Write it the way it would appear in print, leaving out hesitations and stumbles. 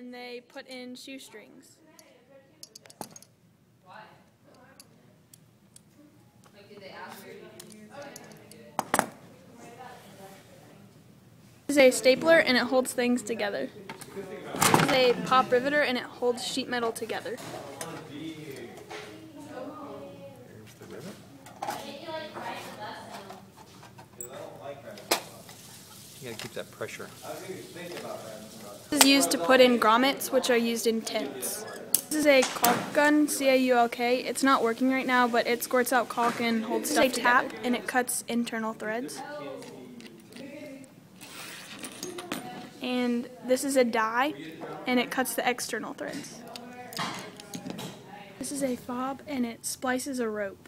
and they put in shoestrings. Why? Like, did they ask where you do it? This is a stapler and it holds things together. This is a pop riveter and it holds sheet metal together. Here's the rivet. You gotta keep that pressure. This is used to put in grommets, which are used in tents. This is a caulk gun, C-A-U-L-K. It's not working right now, but it squirts out caulk and holds stuff together. Tap, and it cuts internal threads. And this is a die, and it cuts the external threads. This is a fob, and it splices a rope.